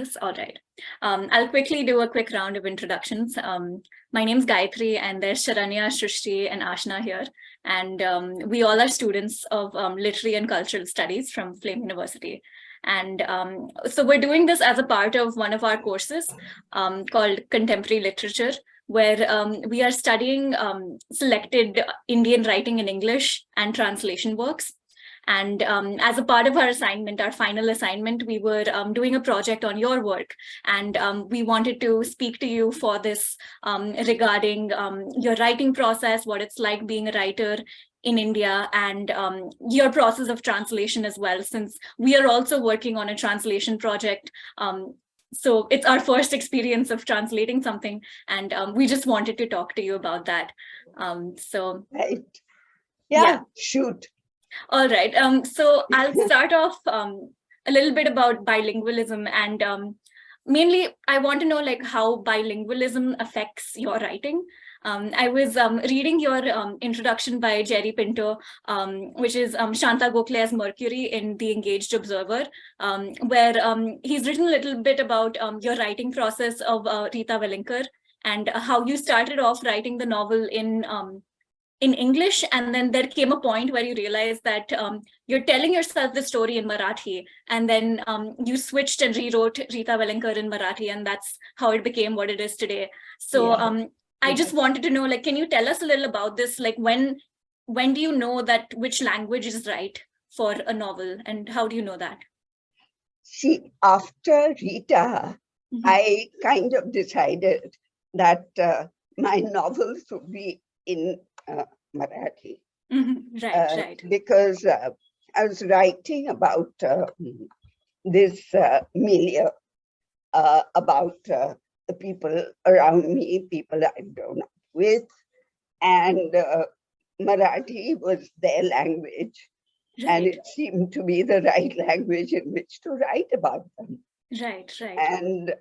course. All right. I'll quickly do a quick round of introductions. My name's Gayatri, and there's Sharanya, Srushti, and Aashna here. And we all are students of literary and cultural studies from Flame University. And so we're doing this as a part of one of our courses called Contemporary Literature, where we are studying selected Indian writing in English and translation works. And as a part of our assignment, our final assignment, we were doing a project on your work. And we wanted to speak to you for this regarding your writing process, what it's like being a writer in India, and your process of translation as well, since we are also working on a translation project. So it's our first experience of translating something, and we just wanted to talk to you about that. Right. Yeah, shoot. All right. So I'll start off a little bit about bilingualism, and mainly I want to know like how bilingualism affects your writing. I was reading your introduction by Jerry Pinto, which is Shanta Gokhale as Mercury in The Engaged Observer, where he's written a little bit about your writing process of Rita Velinkar, and how you started off writing the novel in English, and then there came a point where you realized that you're telling yourself the story in Marathi, and then you switched and rewrote Rita Velinkar in Marathi, and that's how it became what it is today. So I just wanted to know, like, can you tell us a little about this? Like, when do you know that which language is right for a novel, and how do you know that? See, after Rita, I kind of decided that my novels would be in Marathi. Right. Because I was writing about this milieu, about the people around me, people I've grown up with, and Marathi was their language, and it seemed to be the right language in which to write about them. Right. And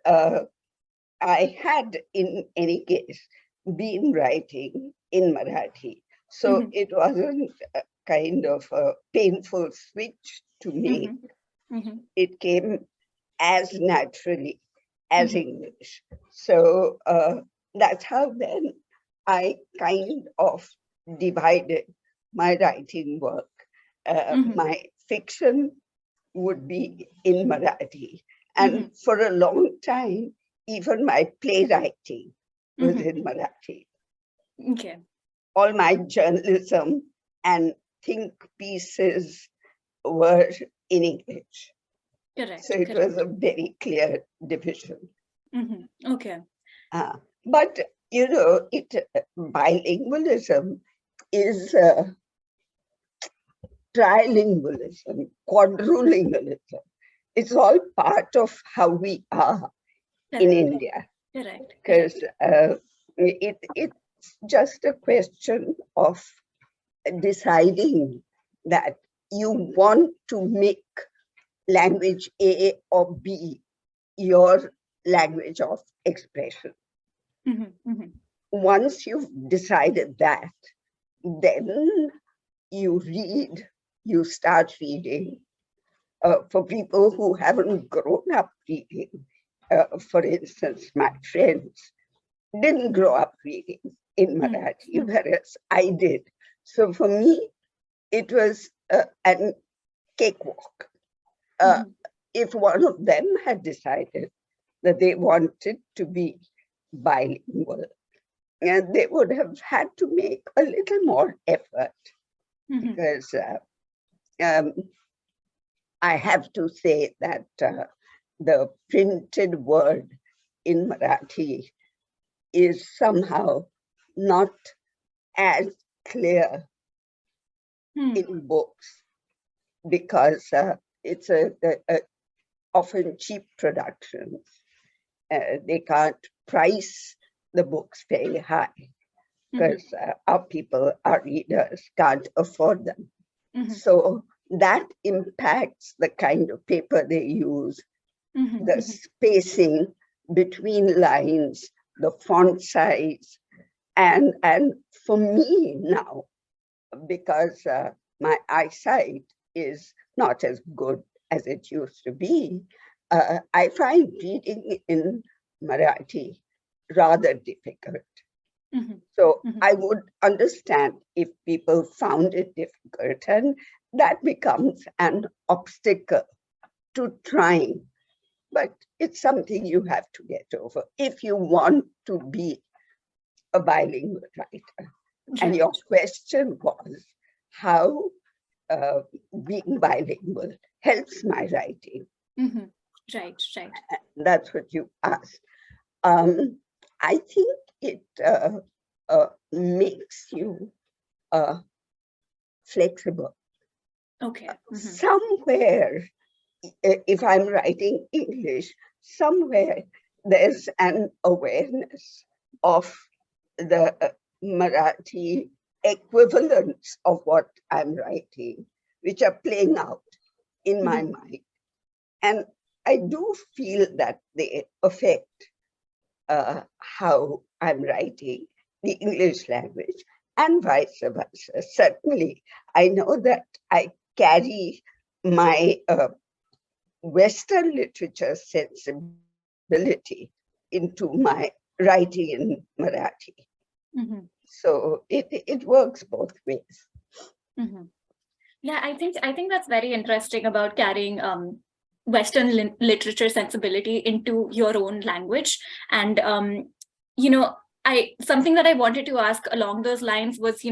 I had, in any case, been writing in Marathi. So it wasn't a kind of a painful switch to make. It came as naturally as English. So that's how then I kind of divided my writing work. My fiction would be in Marathi. And for a long time, even my playwriting was in Marathi. Okay. All my journalism and think pieces were in English. Correct. So it was a very clear division. Okay. But, you know, bilingualism is trilingualism, quadrilingualism. It's all part of how we are in India. Correct. Because it's just a question of deciding that you want to make language A or B your language of expression. Once you've decided that, then you start reading. For people who haven't grown up reading, for instance, my friends didn't grow up reading in Marathi, whereas I did. So for me, it was a cakewalk. If one of them had decided that they wanted to be bilingual, and they would have had to make a little more effort, because I have to say that the printed word in Marathi is somehow not as clear in books, because it's often cheap productions. They can't price the books very high, because our people, our readers, can't afford them. So that impacts the kind of paper they use, the spacing between lines, the font size. And for me now, because my eyesight is not as good as it used to be, I find reading in Marathi rather difficult. So I would understand if people found it difficult, and that becomes an obstacle to trying. But it's something you have to get over if you want to be a bilingual writer. And your question was how being bilingual helps my writing. Right. That's what you asked. I think it makes you flexible. Okay. Somewhere, if I'm writing English, somewhere there's an awareness of the Marathi equivalents of what I'm writing, which are playing out in my mind. And I do feel that they affect how I'm writing the English language and vice versa. Certainly, I know that I carry my Western literature sensibility into my writing in Marathi. So it works both ways. Yeah, I think that's very interesting about carrying Western literature sensibility into your own language. And something that I wanted to ask along those lines was,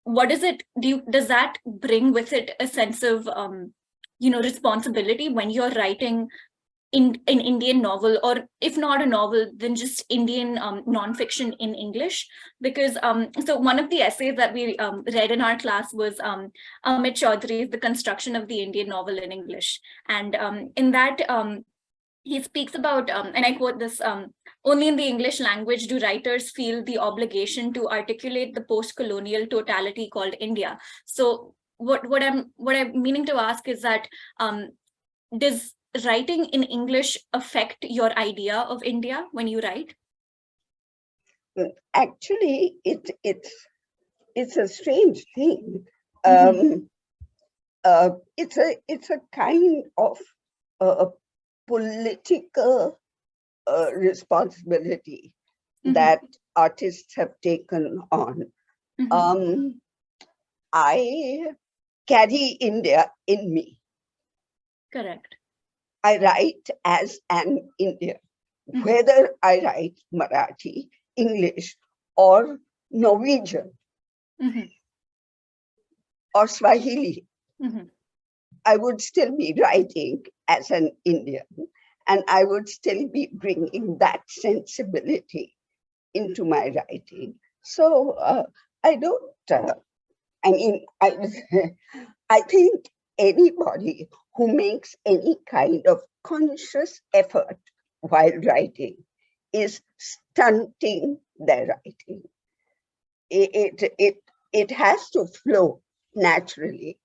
what is it? Does that bring with it a sense of responsibility when you're writing in an Indian novel, or if not a novel, then just Indian nonfiction in English? Because so one of the essays that we read in our class was Amit Chaudhary's The Construction of the Indian Novel in English. And in that, he speaks about, and I quote this, only in the English language do writers feel the obligation to articulate the post-colonial totality called India. So what I'm meaning to ask is that, does writing in English affect your idea of India when you write? Actually, it's a strange thing. It's a kind of political responsibility that artists have taken on. I carry India in me. Correct. I write as an Indian, whether I write Marathi, English, or Norwegian, or Swahili. I would still be writing as an Indian, and I would still be bringing that sensibility into my writing. So I don't, I think anybody who makes any kind of conscious effort while writing is stunting their writing. It has to flow naturally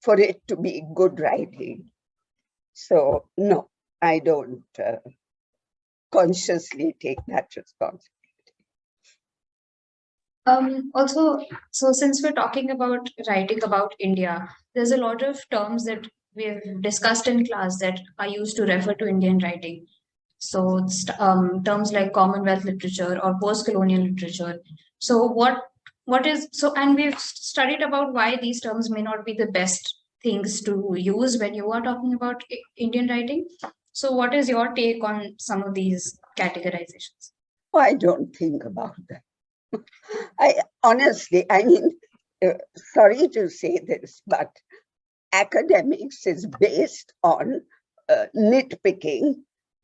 for it to be good writing. So no, I don't consciously take that responsibility. Also, so since we're talking about writing about India, there's a lot of terms that we've discussed in class that are used to refer to Indian writing. So terms like Commonwealth literature or post-colonial literature. So what is so, and we've studied about why these terms may not be the best things to use when you are talking about Indian writing. So what is your take on some of these categorizations? I don't think about that. I honestly, sorry to say this, but academics is based on nitpicking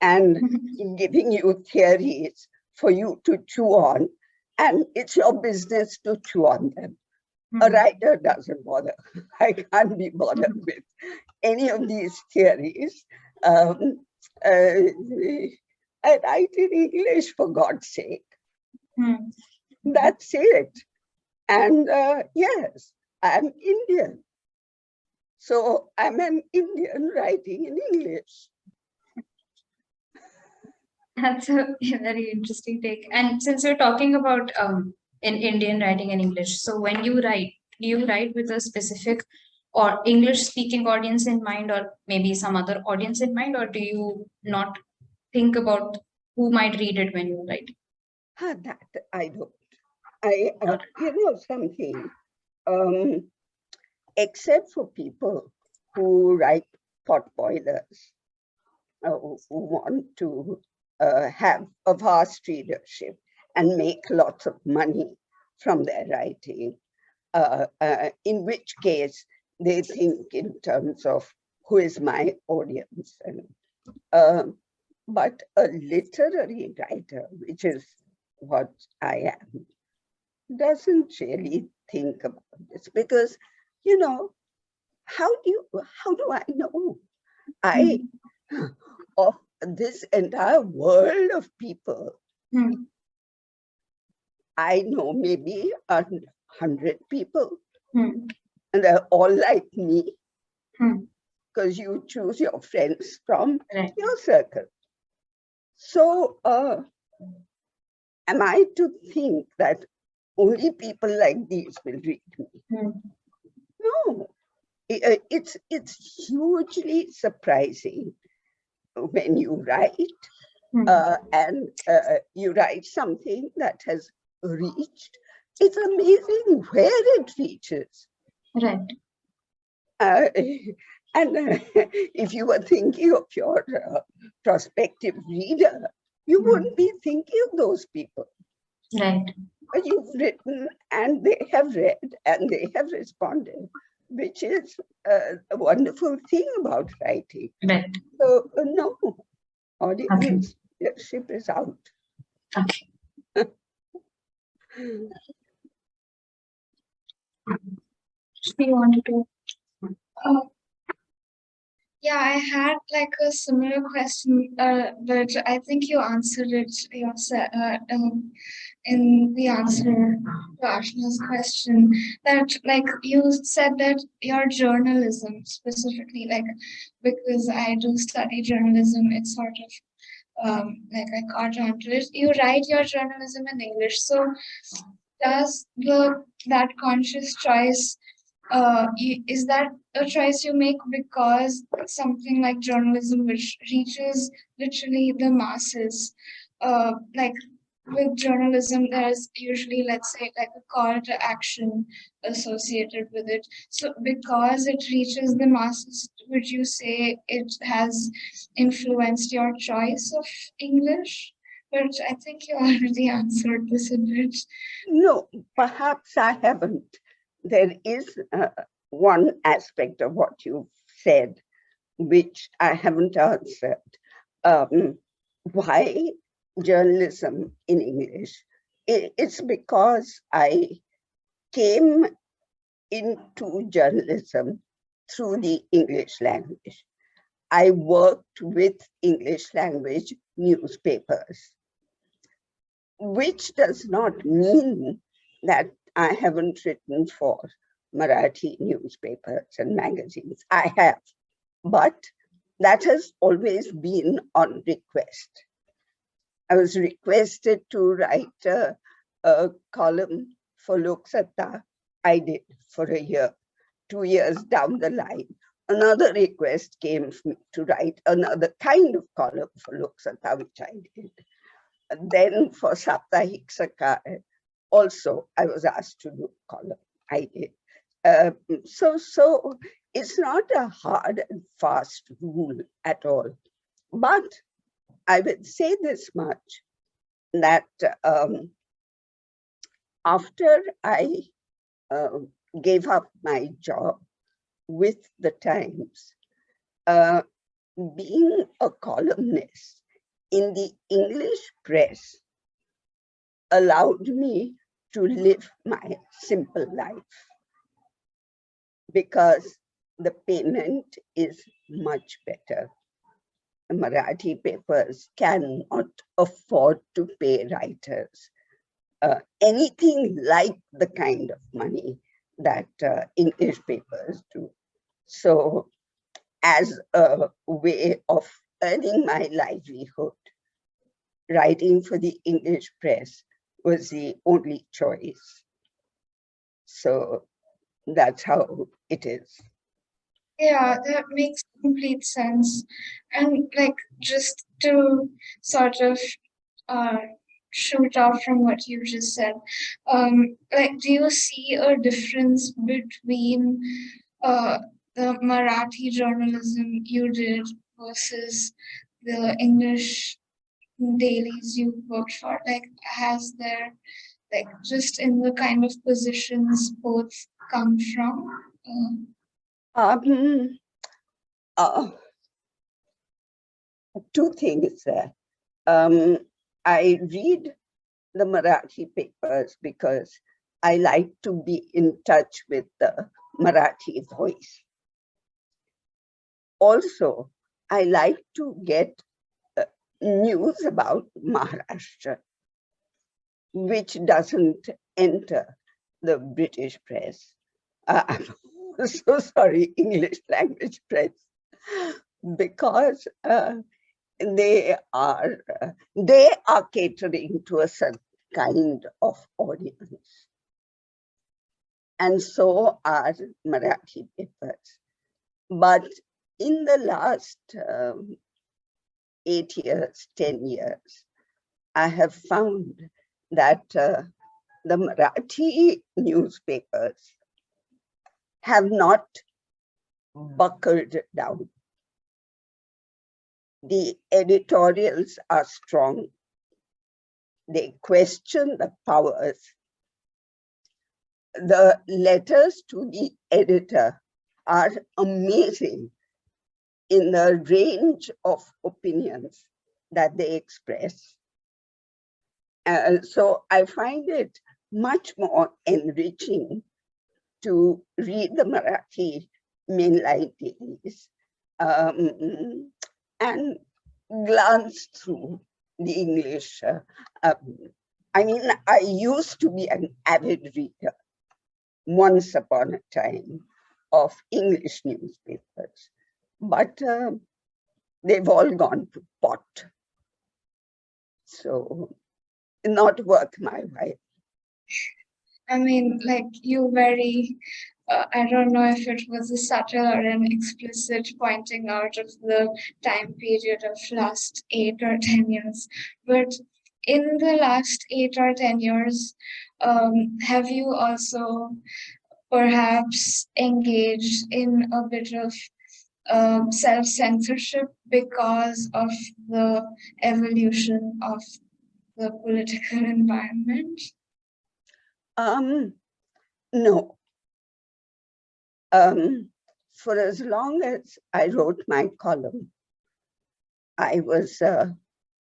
and giving you theories for you to chew on, and it's your business to chew on them. A writer doesn't bother. I can't be bothered with any of these theories. I write in English, for God's sake. That's it. And yes, I'm Indian. So I'm an Indian writing in English. That's a very interesting take. And since we're talking about in Indian writing in English, so when you write, do you write with a specific or English speaking audience in mind, or maybe some other audience in mind, or do you not think about who might read it when you write? That I don't. Something, except for people who write potboilers, who want to have a vast readership and make lots of money from their writing, in which case they think in terms of who is my audience. But a literary writer, which is what I am, doesn't really think about this because, how do I know? I of this entire world of people, I know maybe 100 people, and they're all like me, because you choose your friends from your circle. So am I to think that only people like these will read me? No. It's hugely surprising when you write and you write something that has reached. It's amazing where it reaches. Right. And if you were thinking of your prospective reader, you wouldn't be thinking of those people. Right. But you've written and they have read and they have responded, which is a wonderful thing about writing. Right. So no, audience leadership is out. Okay. Do you wanted to? Yeah, I had like a similar question, but I think you answered it yourself in the answer to Ashna's question. That like you said that your journalism specifically, like because I do study journalism, it's sort of like I caught on to it. You write your journalism in English, so does that conscious choice is that a choice you make because something like journalism which reaches literally the masses, like with journalism there's usually, let's say, like a call to action associated with it, so because it reaches the masses, would you say it has influenced your choice of English? But I think you already answered this a bit. No, perhaps I haven't. There is one aspect of what you've said, which I haven't answered. Why journalism in English? It's because I came into journalism through the English language. I worked with English language newspapers, which does not mean that I haven't written for Marathi newspapers and magazines. I have, but that has always been on request. I was requested to write a column for Lok Satta. I did for a year. 2 years down the line, another request came to write another kind of column for Lok Satta, which I did. And then for Saptahik Sakar, also I was asked to do a column. I did. So it's not a hard and fast rule at all. But I would say this much, that after I gave up my job with the Times, being a columnist in the English press allowed me to live my simple life, because the payment is much better. The Marathi papers cannot afford to pay writers anything like the kind of money that English papers do. So as a way of earning my livelihood, writing for the English press was the only choice. So that's how it is. Yeah, that makes complete sense. And like just to sort of uh, shoot off from what you just said, like do you see a difference between uh, the Marathi journalism you did versus the English dailies you worked for? Like, has there, like, just in the kind of positions both come from? Um, uh, Two things there. I read the Marathi papers because I like to be in touch with the Marathi voice. Also, I like to get news about Maharashtra, which doesn't enter the British press. I'm so sorry, English language press, because they are catering to a certain kind of audience, and so are Marathi papers. But in the last 8 years, 10 years, I have found that the Marathi newspapers have not buckled down. The editorials are strong. They question the powers. The letters to the editor are amazing in the range of opinions that they express. So I find it much more enriching to read the Marathi mainline dailies and glance through the English. I mean, I used to be an avid reader once upon a time of English newspapers, but they've all gone to pot. So not worth my while. I mean, like you very, I don't know if it was a subtle or an explicit pointing out of the time period of last 8 or 10 years, but in the last 8 or 10 years, have you also perhaps engaged in a bit of self-censorship because of the evolution of the political environment? No. For as long as I wrote my column, I was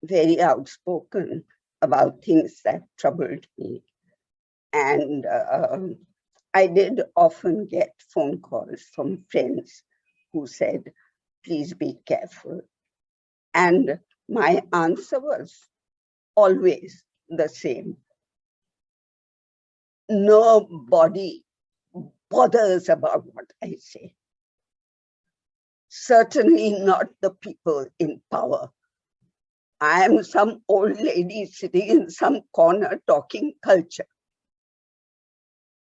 very outspoken about things that troubled me. And I did often get phone calls from friends who said, please be careful. And my answer was always the same. Nobody bothers about what I say. Certainly not the people in power. I am some old lady sitting in some corner talking culture.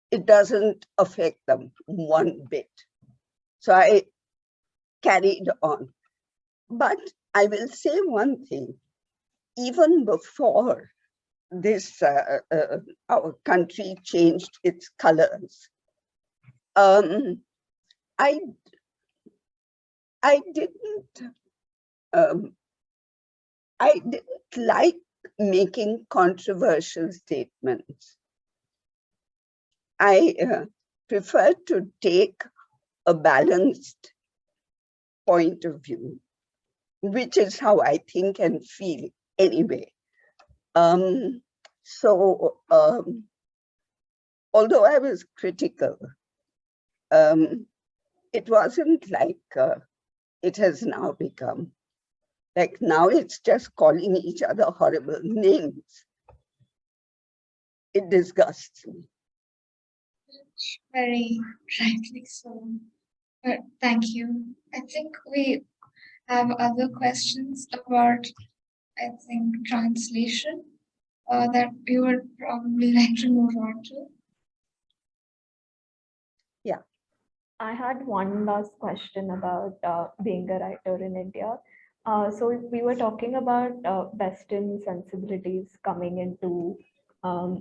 It doesn't affect them one bit. So I carried on. But I will say one thing, even before this, our country changed its colors, I didn't like making controversial statements. I prefer to take a balanced point of view, which is how I think and feel anyway. So although I was critical, it wasn't like it has now become. Like now it's just calling each other horrible names. It disgusts me. Very rightly so. But thank you. I think we have other questions about, I think, translation that we would probably like to move on to. Yeah. I had one last question about being a writer in India. So we were talking about Western sensibilities coming into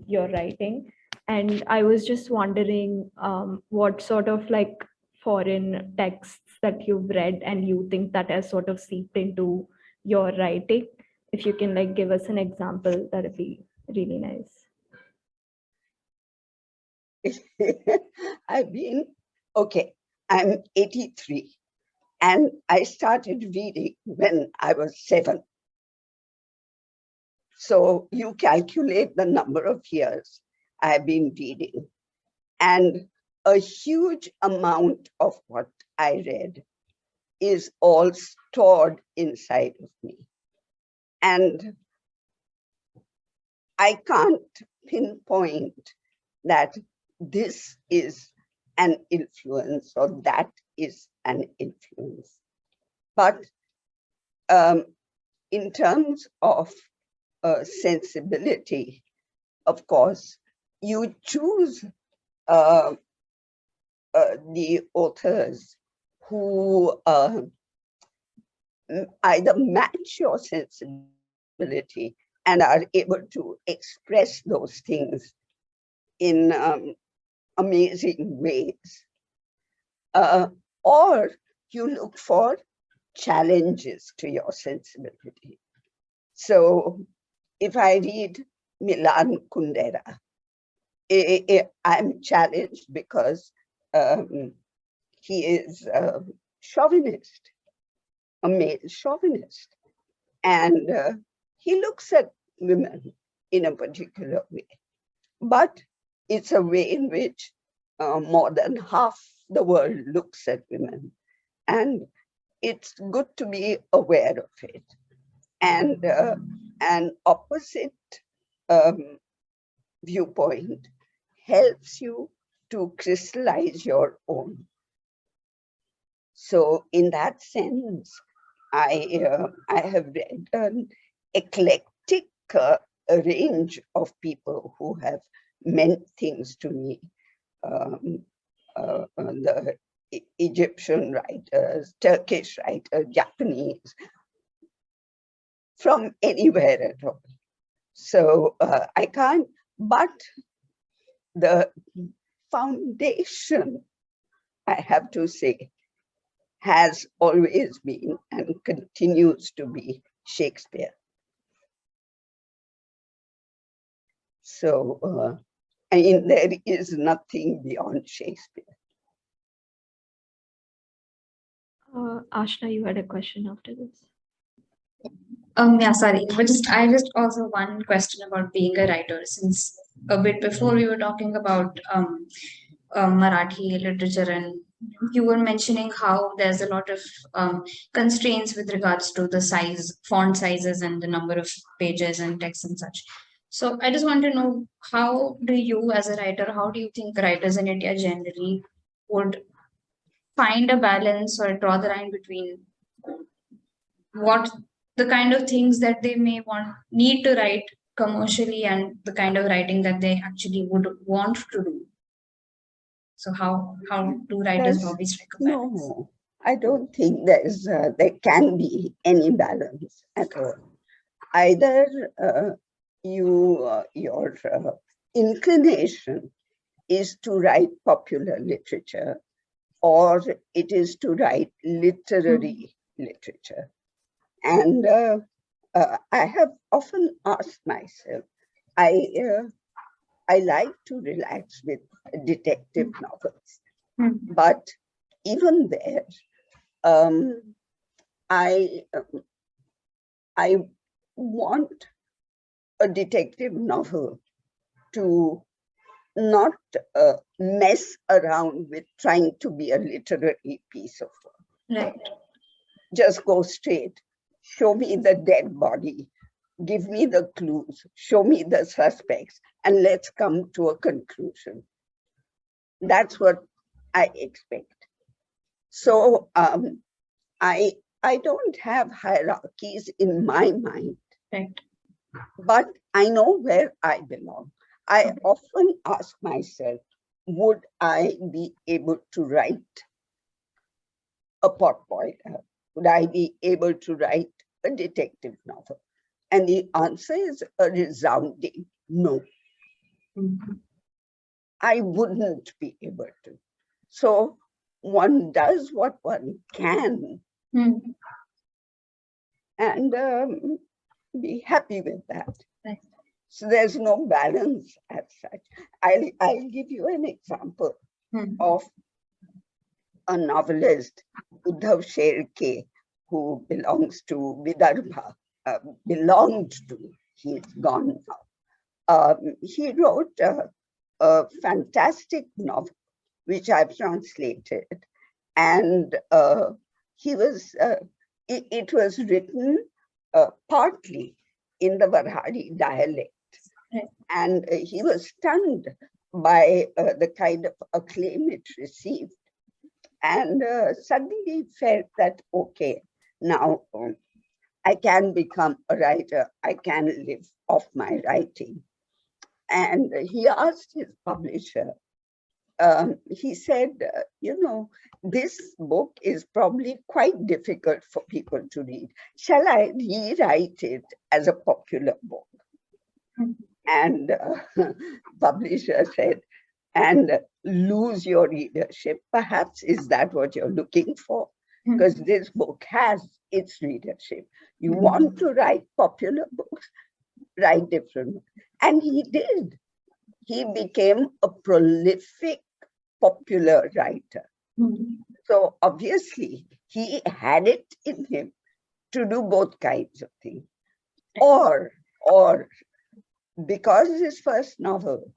your writing, and I was just wondering what sort of like foreign texts that you've read and you think that has sort of seeped into your writing. If you can like give us an example, that'd be really nice. I'm 83 and I started reading when I was 7. So you calculate the number of years I've been reading, and a huge amount of what I read is all stored inside of me. And I can't pinpoint that this is an influence or that is an influence. But in terms of sensibility, of course, you choose the authors who either match your sensibility and are able to express those things in amazing ways, or you look for challenges to your sensibility. So if I read Milan Kundera, I'm challenged because he is a chauvinist, a male chauvinist. And he looks at women in a particular way. But it's a way in which more than half the world looks at women. And it's good to be aware of it. And an opposite viewpoint helps you to crystallize your own. So in that sense, I have read an eclectic range of people who have meant things to me. The Egyptian writers, Turkish writers, Japanese, from anywhere at all. So I can't, but the foundation, I have to say, has always been and continues to be Shakespeare. So, I mean, there is nothing beyond Shakespeare. Aashna, you had a question after this. Yeah, sorry. I just also one question about being a writer, since a bit before we were talking about Marathi literature, and you were mentioning how there's a lot of constraints with regards to the size, font sizes, and the number of pages and text and such. So I just want to know, how do you as a writer, how do you think writers in India generally would find a balance or draw the line between what the kind of things that they may need to write commercially and the kind of writing that they actually would want to do? So how do writers probably strike a balance? No, I don't think there can be any balance at all. Either your inclination is to write popular literature, or it is to write literary literature. And I have often asked myself, I like to relax with detective novels, but even there, I want a detective novel to not mess around with trying to be a literary piece of work. Right. Just go straight. Show me the dead body. Give me the clues. Show me the suspects, and let's come to a conclusion. That's what I expect. So I don't have hierarchies in my mind, Right. but I know where I belong. I often ask myself, would I be able to write a pot boiler? Would I be able to write a detective novel? And the answer is a resounding no. I wouldn't be able to. So one does what one can and be happy with that. Right. So there's no balance as such. I'll give you an example of a novelist, Uddhav Sherke, who belongs to Vidarbha, belonged to, he's gone now. He wrote a fantastic novel, which I've translated. And it was written partly in the Varhadi dialect. Right. And he was stunned by the kind of acclaim it received. And suddenly felt that, okay, now I can become a writer. I can live off my writing. And he asked his publisher, he said, this book is probably quite difficult for people to read. Shall I rewrite it as a popular book? And publisher said, and lose your readership, perhaps? Is that what you're looking for? Because this book has its readership. You want to write popular books, write different books. And he did. He became a prolific popular writer. So obviously he had it in him to do both kinds of things. Or because his first novel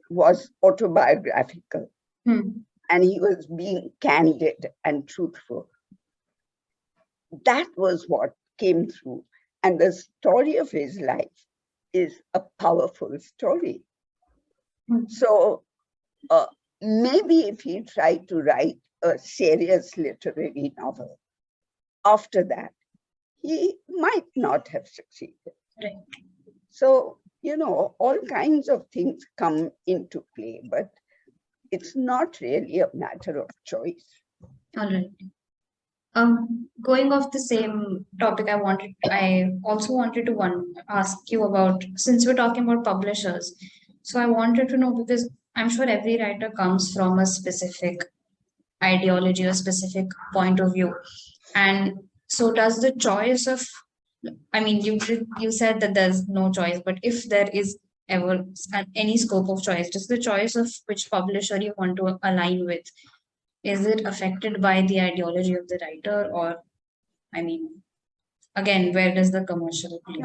was autobiographical and he was being candid and truthful, that was what came through. And the story of his life is a powerful story. So maybe if he tried to write a serious literary novel, after that, he might not have succeeded. Right. So, all kinds of things come into play, but it's not really a matter of choice. All right. Going off the same topic, I also wanted to ask you about, since we're talking about publishers, so I wanted to know, because I'm sure every writer comes from a specific ideology or specific point of view. And so does the choice of, I mean, you said that there's no choice, but if there is ever any scope of choice, does the choice of which publisher you want to align with, is it affected by the ideology of the writer? Or, I mean, again, where does the commercial play?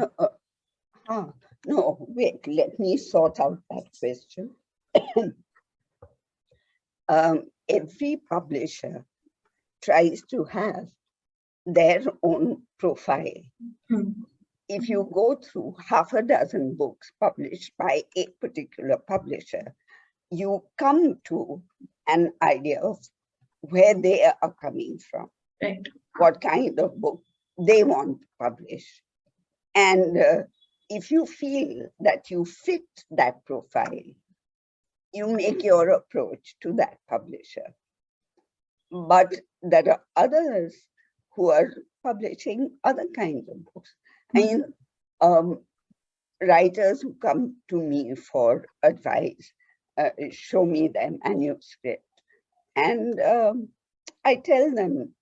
No, wait, let me sort out that question. Every publisher tries to have their own profile. If you go through half a dozen books published by a particular publisher, you come to an idea of where they are coming from, Right. what kind of book they want to publish. And if you feel that you fit that profile, you make your approach to that publisher. But there are others who are publishing other kinds of books. I mean, writers who come to me for advice show me their manuscript, and I tell them,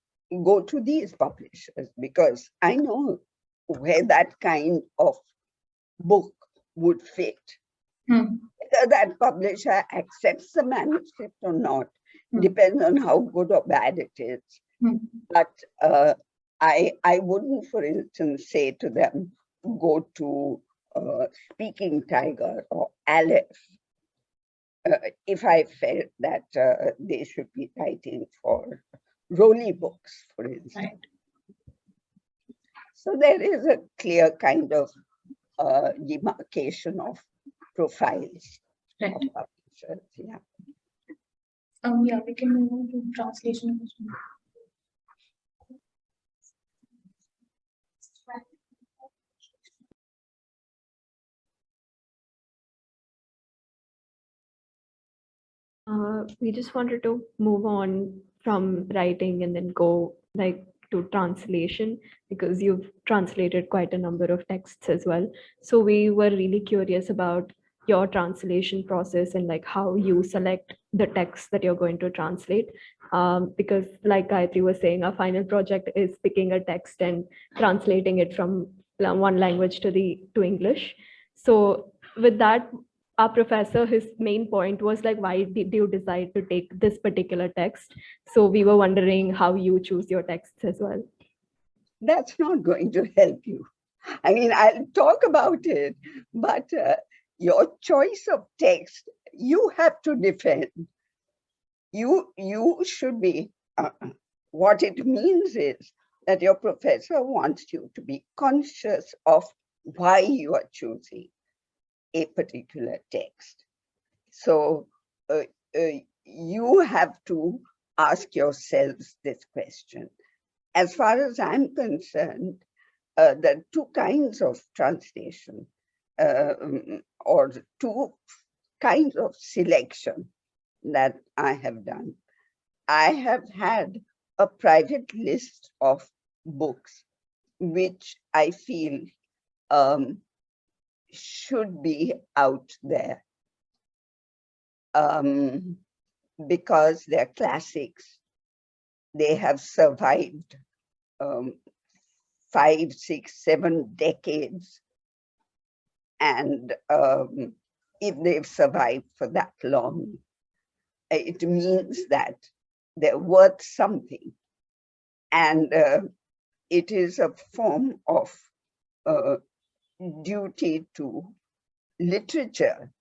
go to these publishers, because I know where that kind of book would fit. Whether that publisher accepts the manuscript or not depends on how good or bad it is. But I wouldn't, for instance, say to them, go to Speaking Tiger or Aleph, if I felt that they should be writing for Rolly books, for instance. Right. So there is a clear kind of demarcation of profiles Right. of publishers. Yeah. Yeah, we can move on to translation. We just wanted to move on from writing and then go like to translation, because you've translated quite a number of texts as well. So we were really curious about your translation process and like how you select the text that you're going to translate. Because like Gayatri was saying, our final project is picking a text and translating it from one language to English. So with that, our professor, his main point was like, why did you decide to take this particular text? So we were wondering how you choose your texts as well. That's not going to help you. I mean, I'll talk about it, but your choice of text, you have to defend. You should be, what it means is that your professor wants you to be conscious of why you are choosing a particular text. So you have to ask yourselves this question. As far as I'm concerned, there are two kinds of translation, or two kinds of selection that I have done. I have had a private list of books which I feel should be out there because they're classics. They have survived 5, 6, 7 decades. And if they've survived for that long, it means that they're worth something. And it is a form of duty to literature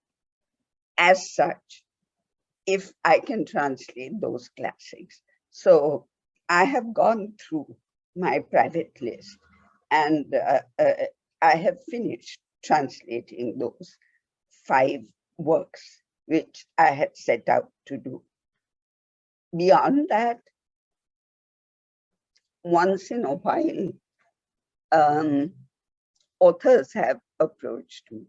as such, if I can translate those classics. So I have gone through my private list, and I have finished translating those 5 works which I had set out to do. Beyond that, once in a while, authors have approached me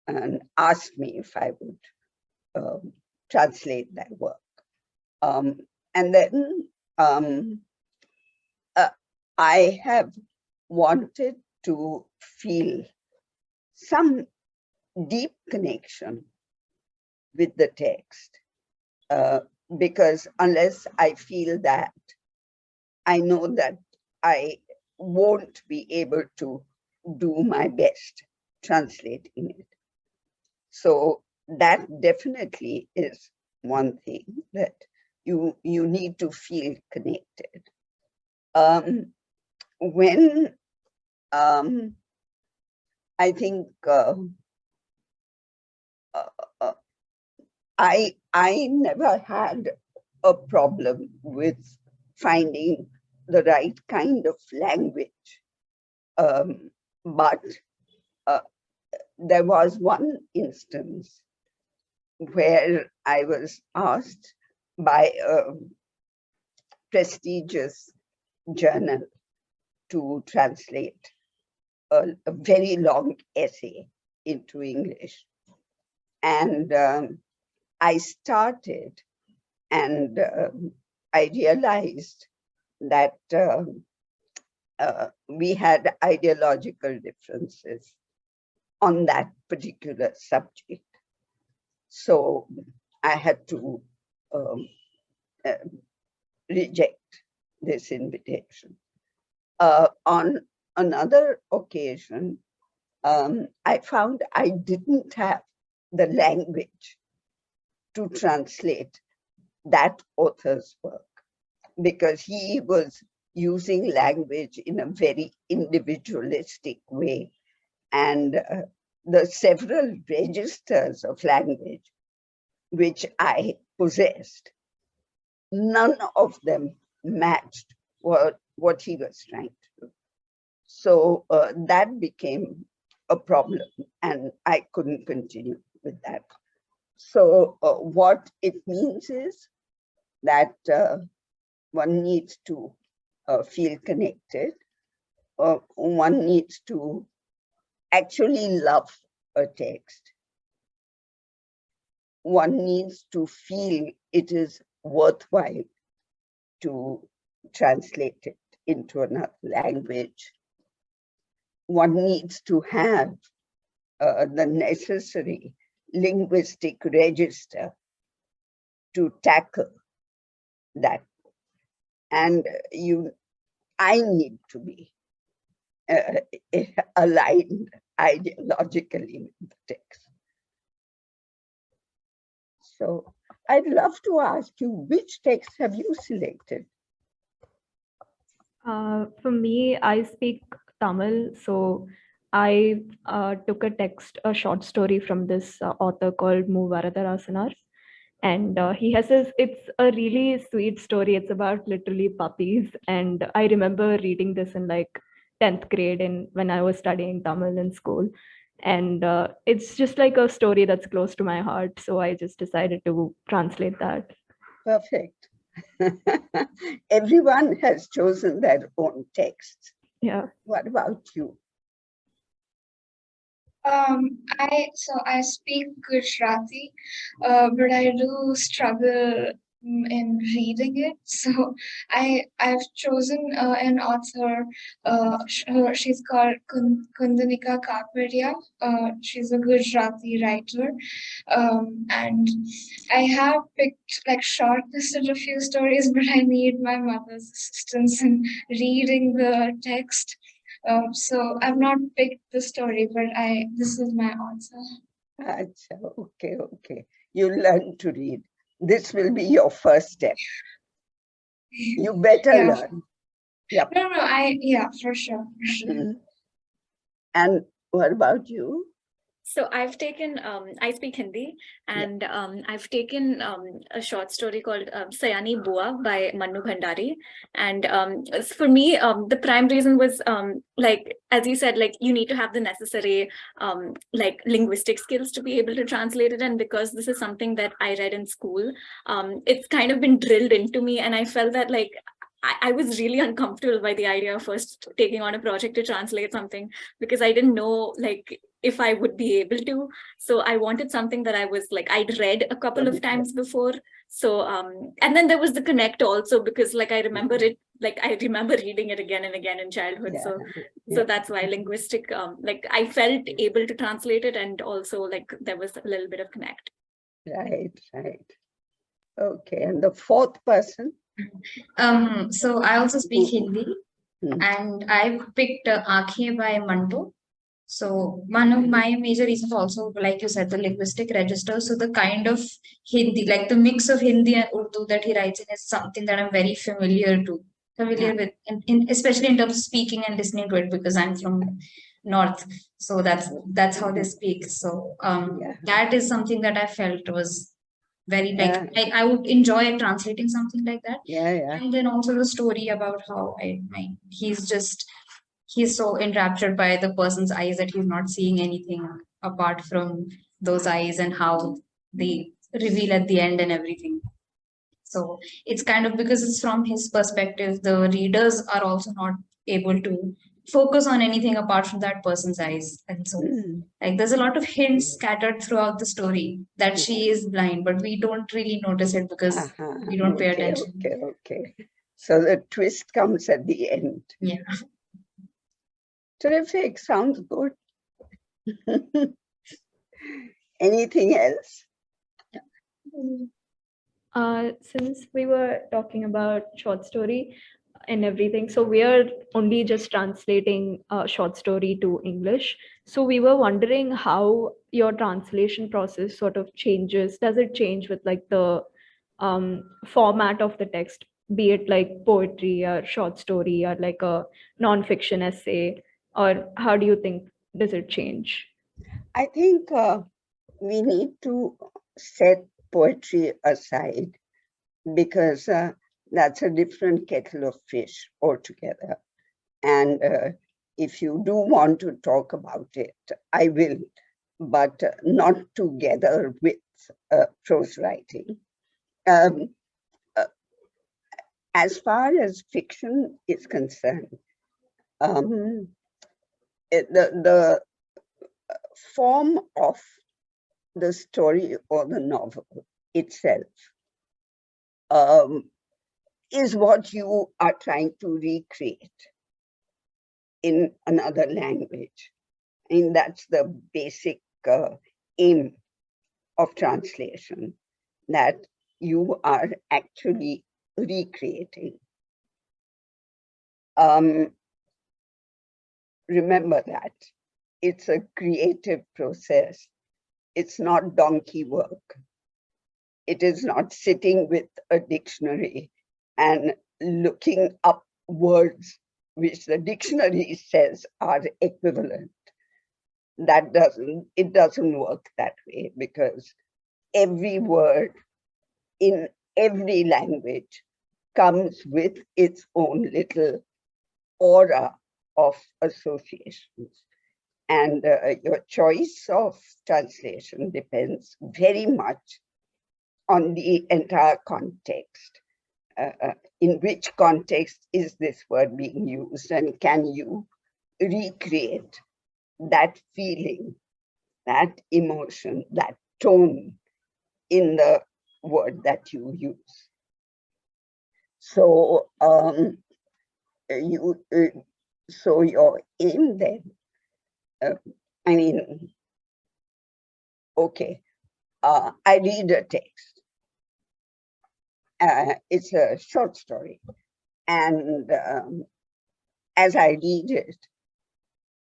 and asked me if I would translate their work. And then I have wanted to feel some deep connection with the text, because unless I feel that, I know that I won't be able to do my best translating it. So that definitely is one thing, that you need to feel connected. When I think I never had a problem with finding the right kind of language, but there was one instance where I was asked by a prestigious journal to translate a very long essay into English. And I started, and I realized that we had ideological differences on that particular subject. So I had to reject this invitation. On another occasion, I found I didn't have the language to translate that author's work, because he was using language in a very individualistic way. And the several registers of language which I possessed, none of them matched what he was trying to do. So that became a problem, and I couldn't continue with that. So what it means is that one needs to feel connected. One needs to actually love a text. One needs to feel it is worthwhile to translate it into another language, one needs to have the necessary linguistic register to tackle that. And I need to be aligned ideologically with the text. So I'd love to ask you, which text have you selected? For me, I speak Tamil, so I took a short story from this author called Mu Varadarasanar. And it's a really sweet story. It's about literally puppies. And I remember reading this in like 10th grade when I was studying Tamil in school. And it's just like a story that's close to my heart. So I just decided to translate that. Perfect. Everyone has chosen their own text. Yeah. What about you? I speak Gujarati, but I do struggle in reading it. So I've chosen an author. She's called Kundanika Kapadia. She's a Gujarati writer, and I have picked like shortlisted a few stories, but I need my mother's assistance in reading the text. So I've not picked the story, but this is my answer. Achha, okay. You learn to read. This will be your first step. You better Yeah. learn. Yep. No, for sure. And what about you? So I've taken, I speak Hindi, and I've taken a short story called Sayani Bua by Manu Bhandari. And for me, the prime reason was like, as you said, like you need to have the necessary like linguistic skills to be able to translate it. And because this is something that I read in school, it's kind of been drilled into me. And I felt that like, I was really uncomfortable by the idea of first taking on a project to translate something, because I didn't know like if I would be able to. So I wanted something that I was like, I'd read a couple of times before. So, and then there was the connect also, because like, I remember it, like I remember reading it again and again in childhood. So that's why linguistic, like I felt able to translate it, and also like there was a little bit of connect. Right. Okay, and the fourth person? So I also speak Hindi, and I picked Aankhein by Manto. So one of my major reasons also, like you said, the linguistic register. So the kind of Hindi, like the mix of Hindi and Urdu that he writes in, is something that I'm very familiar with, especially in terms of speaking and listening to it, because I'm from North. So that's how they speak. So that is something that I felt was very like I would enjoy translating something like that. And then also the story about how he's so enraptured by the person's eyes that he's not seeing anything apart from those eyes, and how they reveal at the end and everything. So it's kind of, because it's from his perspective, the readers are also not able to focus on anything apart from that person's eyes. And so like there's a lot of hints scattered throughout the story that she is blind, but we don't really notice it because we don't pay attention. Okay. So the twist comes at the end. Yeah. Terrific, sounds good. Anything else? Since we were talking about short story and everything, so we are only just translating a short story to English. So we were wondering how your translation process sort of changes. Does it change with like the format of the text, be it like poetry or short story or like a non-fiction essay, or how do you think does it change? I think we need to set poetry aside, because that's a different kettle of fish altogether. And if you do want to talk about it, I will, but not together with prose writing. As far as fiction is concerned, the form of the story or the novel itself is what you are trying to recreate in another language. And that's the basic aim of translation, that you are actually recreating. Remember that it's a creative process. It's not donkey work. It is not sitting with a dictionary and looking up words which the dictionary says are equivalent. It doesn't work that way, because every word in every language comes with its own little aura of associations. And your choice of translation depends very much on the entire context. In which context is this word being used, and can you recreate that feeling, that emotion, that tone in the word that you use? So so your aim then, I mean, okay, I read a text. It's a short story, and as I read it,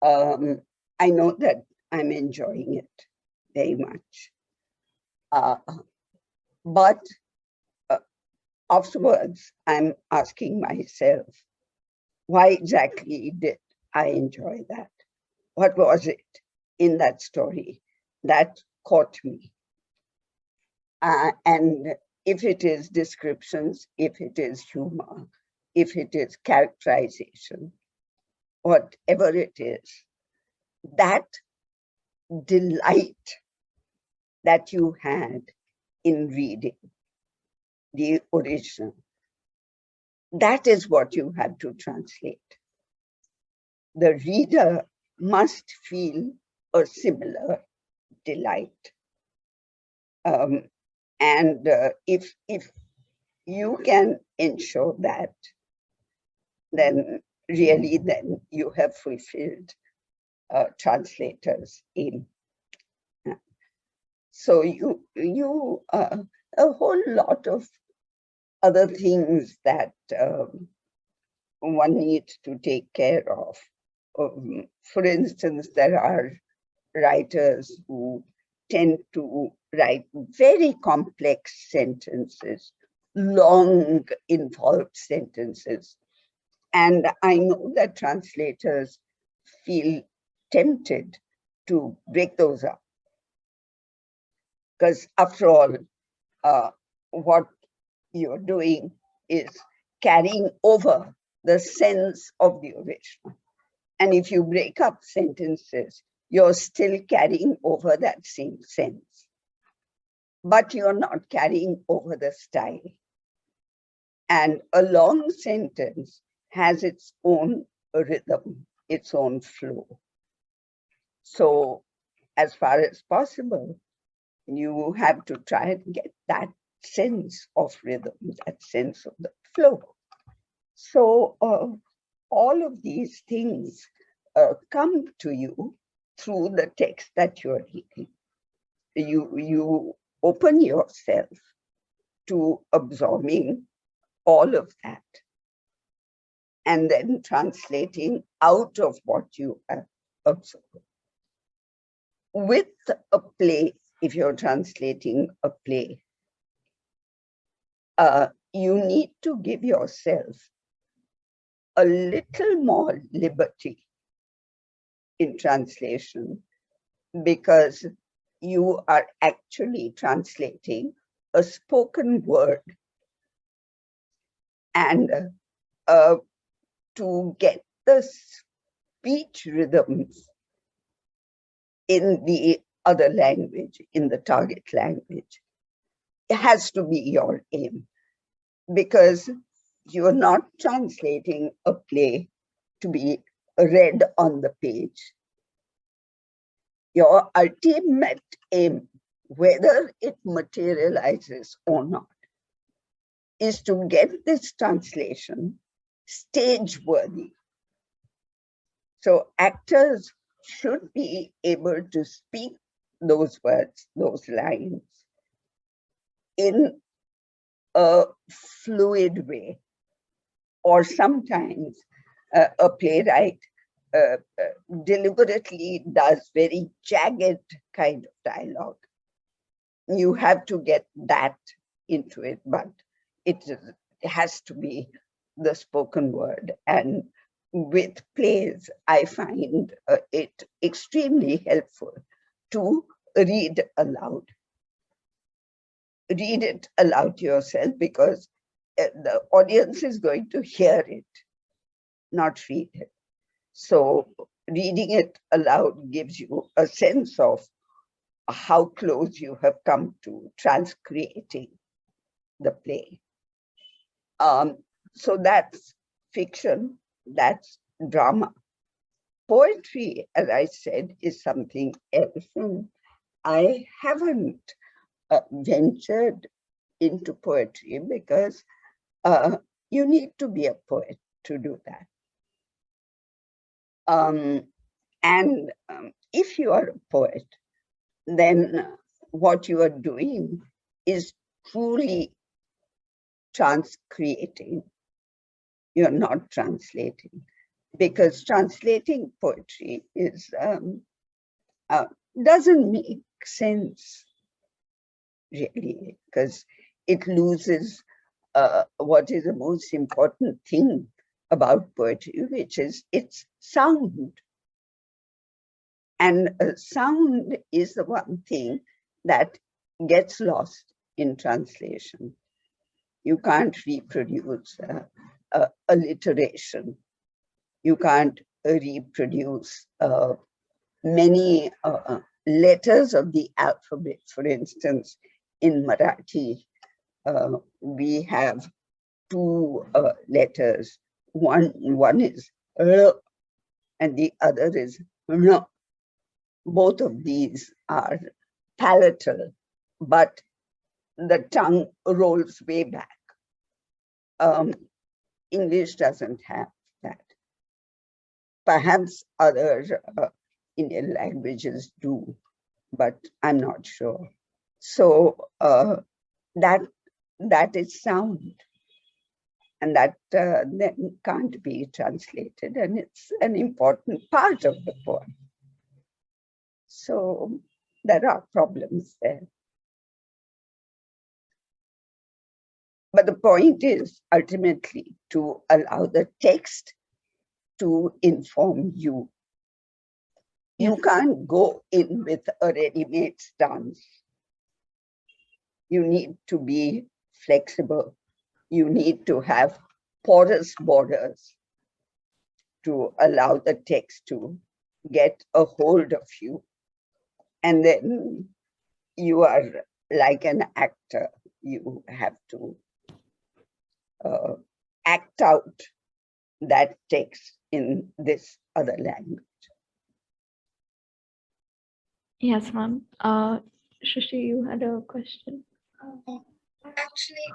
I know that I'm enjoying it very much. But afterwards, I'm asking myself, why exactly did I enjoy that? What was it in that story that caught me? And if it is descriptions, if it is humor, if it is characterization, whatever it is, that delight that you had in reading the original, that is what you have to translate. The reader must feel a similar delight. And if you can ensure that, then really then you have fulfilled translators' aim. So you a whole lot of other things that one needs to take care of. For instance, there are writers who tend to write very complex sentences, long, involved sentences. And I know that translators feel tempted to break those up. Because after all, what you're doing is carrying over the sense of the original. And if you break up sentences, you're still carrying over that same sense. But you're not carrying over the style. And a long sentence has its own rhythm, its own flow. So as far as possible, you have to try and get that sense of rhythm, that sense of the flow. So all of these things come to you through the text that you're reading. You open yourself to absorbing all of that and then translating out of what you have observed. With a play, if you're translating a play, you need to give yourself a little more liberty in translation, because you are actually translating a spoken word. And to get the speech rhythms in the other language, in the target language, it has to be your aim, because you're not translating a play to be read on the page. Your ultimate aim, whether it materializes or not, is to get this translation stage worthy. So actors should be able to speak those words, those lines in a fluid way. Or sometimes a playwright deliberately does very jagged kind of dialogue. You have to get that into it, but it has to be the spoken word. And with plays, I find it extremely helpful to read aloud. Read it aloud to yourself, because the audience is going to hear it, not read it. So reading it aloud gives you a sense of how close you have come to transcreating the play. So that's fiction, that's drama. Poetry, as I said, is something else. And I haven't ventured into poetry because you need to be a poet to do that. And if you are a poet, then what you are doing is truly transcreating. You're not translating, because translating poetry is doesn't make sense really, because it loses what is the most important thing about poetry, which is its sound. And sound is the one thing that gets lost in translation. You can't reproduce alliteration. You can't reproduce many letters of the alphabet. For instance, in Marathi, we have two letters. One is R and the other is N. Both of these are palatal, but the tongue rolls way back. English doesn't have that. Perhaps other Indian languages do, but I'm not sure. So that is sound, and that then can't be translated, and it's an important part of the poem. So there are problems there. But the point is ultimately to allow the text to inform you. You can't go in with a ready-made stance. You need to be flexible. You need to have porous borders to allow the text to get a hold of you. And then you are like an actor. You have to act out that text in this other language. Yes, ma'am. Srushti, you had a question? Actually,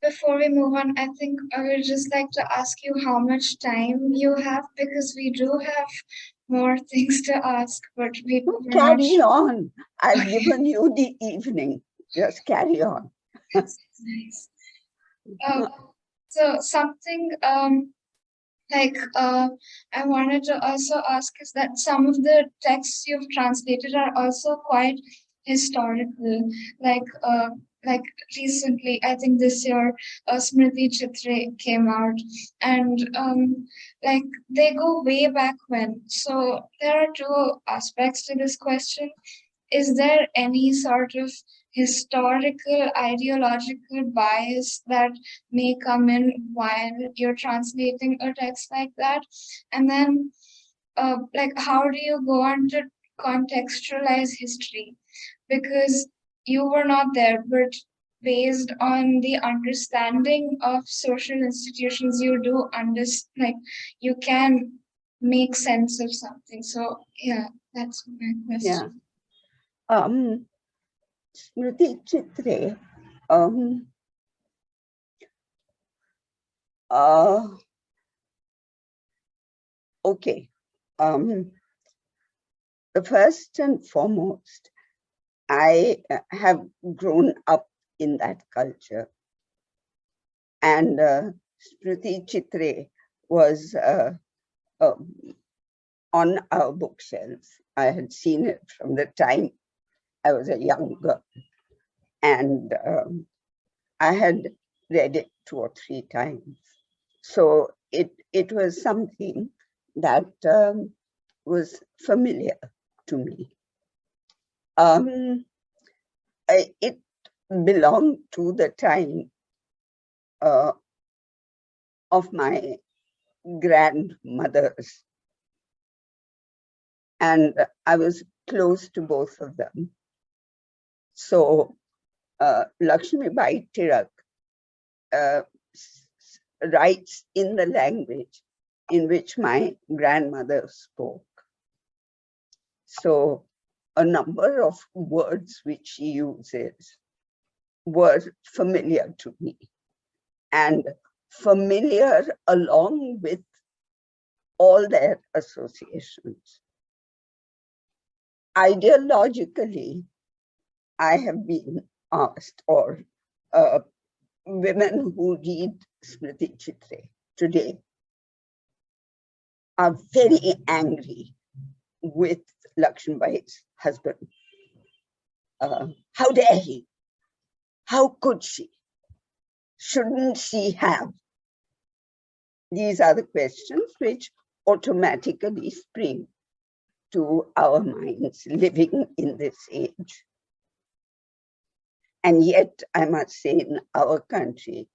before we move on, I think I would just like to ask you how much time you have, because we do have more things to ask, but we're not Carry sure. on. I've given you the evening. Just carry on. That's nice. So something I wanted to also ask is that some of the texts you've translated are also quite historical. Like recently, I think this year, Smriti Chitra came out, and like they go way back when. So there are two aspects to this question. Is there any sort of historical ideological bias that may come in while you're translating a text like that? And then like how do you go on to contextualize history, because you were not there, but based on the understanding of social institutions, you do like you can make sense of something. So yeah, that's my question. Yeah. Smriti Chitre, okay. The first and foremost, I have grown up in that culture, and Smriti Chitre was on our bookshelves. I had seen it from the time I was a young girl, and I had read it 2 or 3 times. So it was something that was familiar to me. It belonged to the time of my grandmothers, and I was close to both of them. So Lakshmi Bai Tirak writes in the language in which my grandmother spoke. So a number of words which she uses were familiar to me, and familiar along with all their associations. Ideologically, I have been asked, or women who read Smriti Chitre today are very angry with Lakshmibai's husband. How dare he? How could she? Shouldn't she have? These are the questions which automatically spring to our minds living in this age. And yet, I must say, in our country,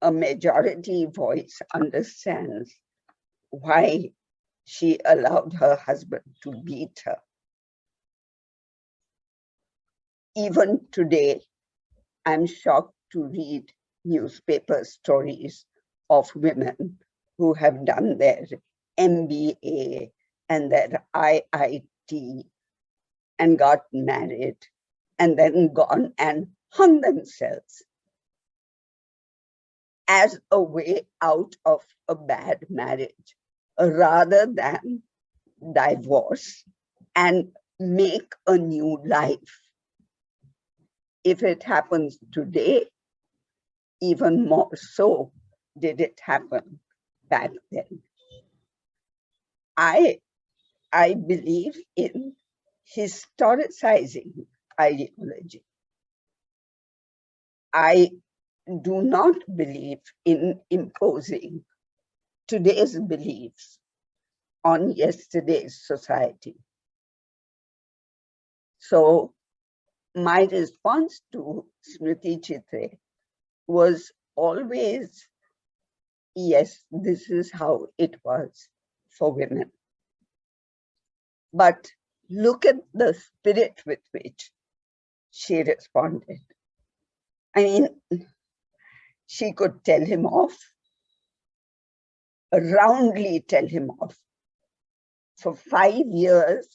a majority voice understands why she allowed her husband to beat her. Even today, I'm shocked to read newspaper stories of women who have done their MBA and their IIT and got married and then gone and hung themselves as a way out of a bad marriage, rather than divorce and make a new life. If it happens today, even more so did it happen back then. I believe in historicizing ideology. I do not believe in imposing today's beliefs on yesterday's society. So my response to Smriti Chitre was always, yes, this is how it was for women. But look at the spirit with which she responded. I mean, she could tell him off, roundly tell him off. For 5 years,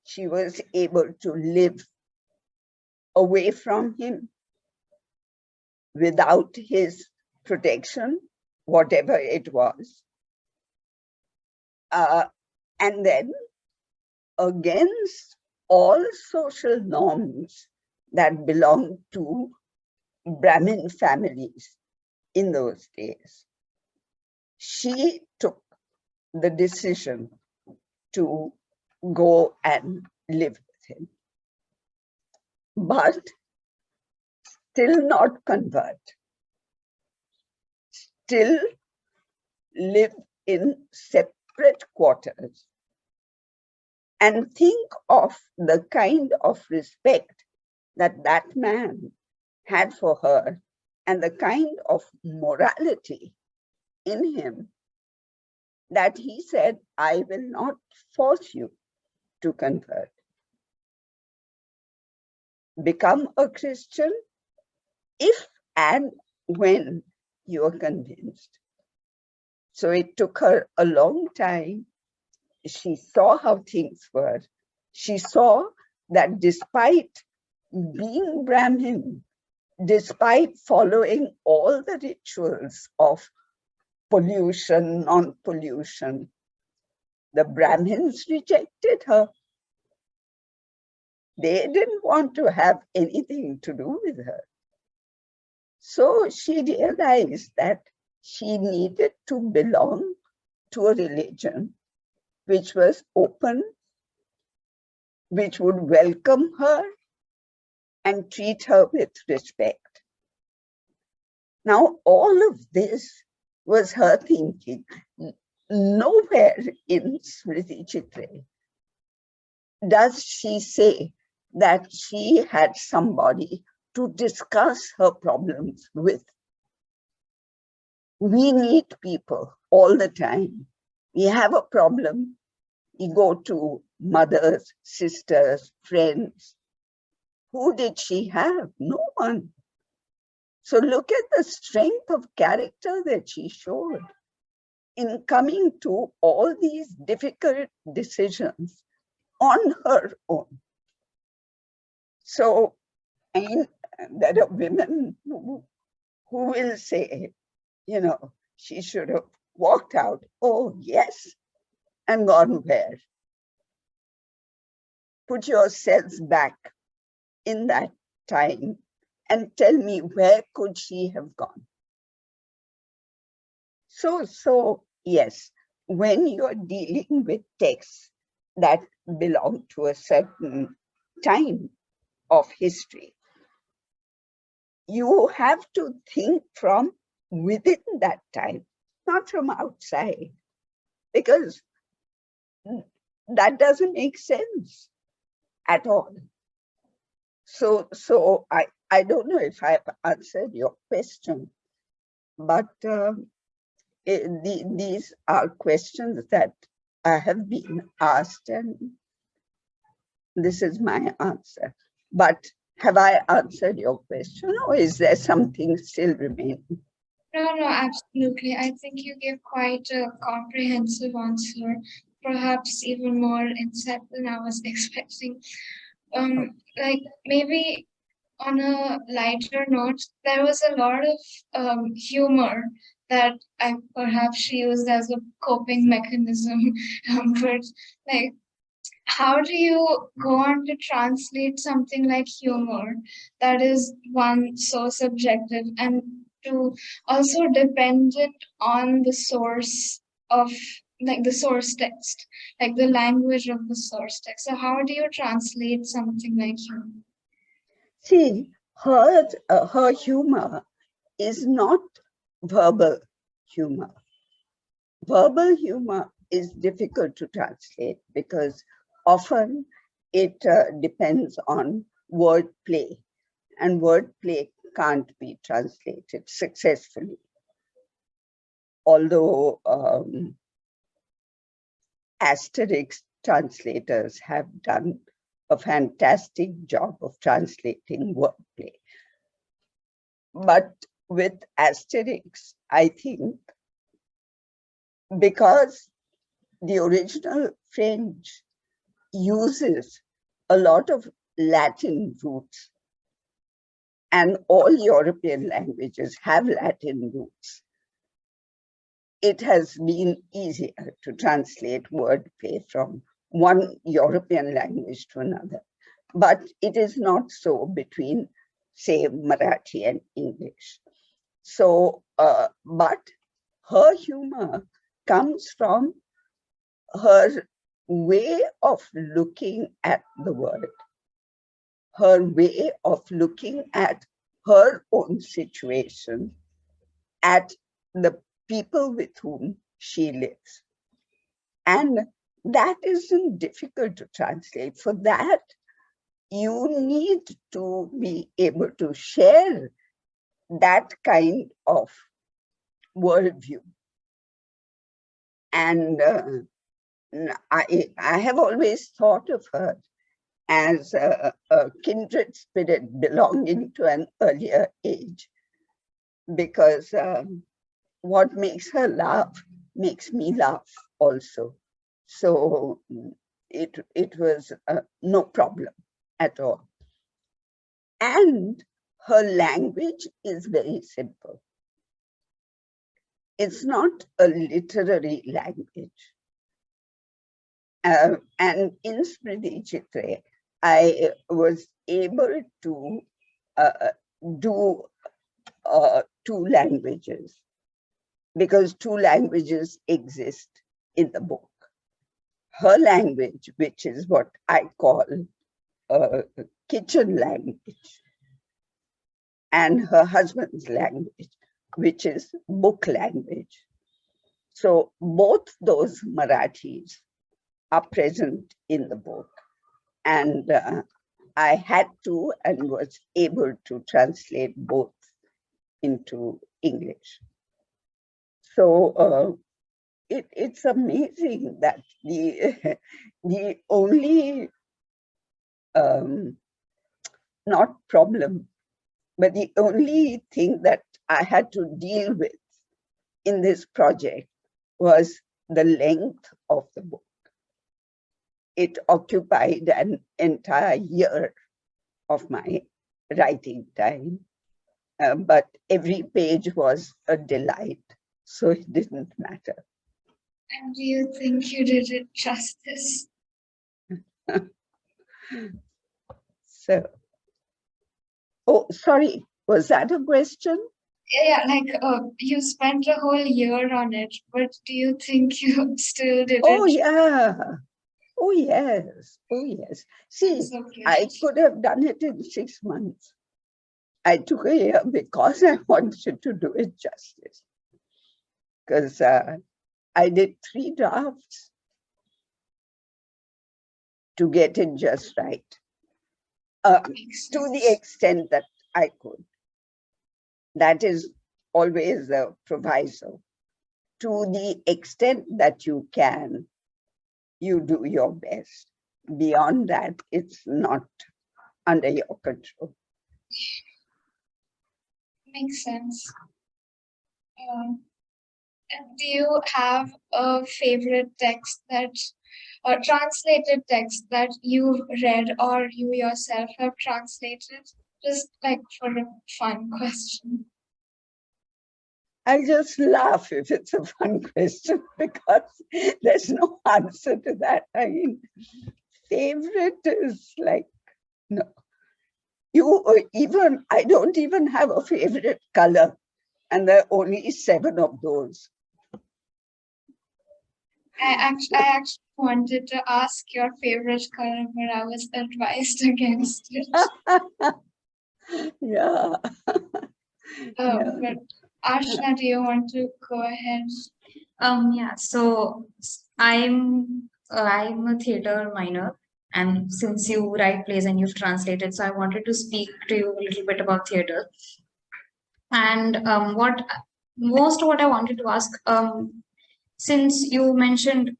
she was able to live away from him without his protection, whatever it was. And then against all social norms that belonged to Brahmin families in those days, she took the decision to go and live with him, but still not convert, still live in separate quarters, and think of the kind of respect that that man had for her and the kind of morality in him that he said, I will not force you to convert. Become a Christian if and when you are convinced. So it took her a long time. She saw how things were. She saw that despite being Brahmin, despite following all the rituals of pollution, non-pollution, the Brahmins rejected her. They didn't want to have anything to do with her. So she realized that she needed to belong to a religion which was open, which would welcome her and treat her with respect. Now, all of this was her thinking. Nowhere in Smriti Chitre does she say that she had somebody to discuss her problems with. We meet people all the time. We have a problem, we go to mothers, sisters, friends. Who did she have? No one. So look at the strength of character that she showed in coming to all these difficult decisions on her own. So, I mean, there are women who will say, you know, she should have walked out. Oh, yes, and gone where? Put yourselves back in that time and tell me, where could she have gone? So yes, when you're dealing with texts that belong to a certain time of history, you have to think from within that time, not from outside, because that doesn't make sense at all. So I don't know if I've answered your question, but these are questions that I have been asked, and this is my answer. But have I answered your question, or is there something still remaining? No, absolutely. I think you gave quite a comprehensive answer, perhaps even more insightful than I was expecting. Like maybe on a lighter note, there was a lot of humor that I perhaps used as a coping mechanism. But like, how do you go on to translate something like humor that is one so subjective and to also dependent on the source of like the source text, like the language of the source text? So how do you translate something like humor? See, her humor is not verbal humor. Verbal humor is difficult to translate because often it depends on wordplay, and wordplay can't be translated successfully. Although Asterix translators have done a fantastic job of translating wordplay. But with Asterix, I think because the original French uses a lot of Latin roots, and all European languages have Latin roots, it has been easier to translate wordplay from one European language to another. But it is not so between, say, Marathi and English. So, but her humor comes from her way of looking at the world, her way of looking at her own situation, at the people with whom she lives. And that isn't difficult to translate. For that, you need to be able to share that kind of worldview. And I have always thought of her as a kindred spirit belonging to an earlier age, because what makes her laugh makes me laugh also. So it was no problem at all. And her language is very simple. It's not a literary language. And in Smriti Chitre, I was able to do 2 languages, because 2 languages exist in the book. Her language, which is what I call kitchen language, and her husband's language, which is book language. So both those Marathis are present in the book. And I had to and was able to translate both into English. So it's amazing that the only, not problem, but the only thing that I had to deal with in this project was the length of the book. It occupied an entire year of my writing time, but every page was a delight, so it didn't matter. And do you think you did it justice? So, oh, sorry, was that a question? Yeah, like you spent a whole year on it, but do you think you still did Oh, it? yeah. Oh, yes. Oh, yes. See, So I could have done it in 6 months. I took a year because I wanted to do it justice. Because I did 3 drafts to get it just right, to the extent that I could. That is always the proviso. To the extent that you can, you do your best. Beyond that, it's not under your control. Makes sense. Do you have a favorite text that, or translated text that you've read or you yourself have translated? Just like for a fun question. I just laugh if it's a fun question, because there's no answer to that. I mean, favorite is like, no. I don't even have a favorite color, and there are only 7 of those. I actually wanted to ask your favorite color, but I was advised against it. Yeah. Yeah. But Aashna, do you want to go ahead? Yeah, so I'm a theater minor, and since you write plays and you've translated, so I wanted to speak to you a little bit about theater. And what I wanted to ask, since you mentioned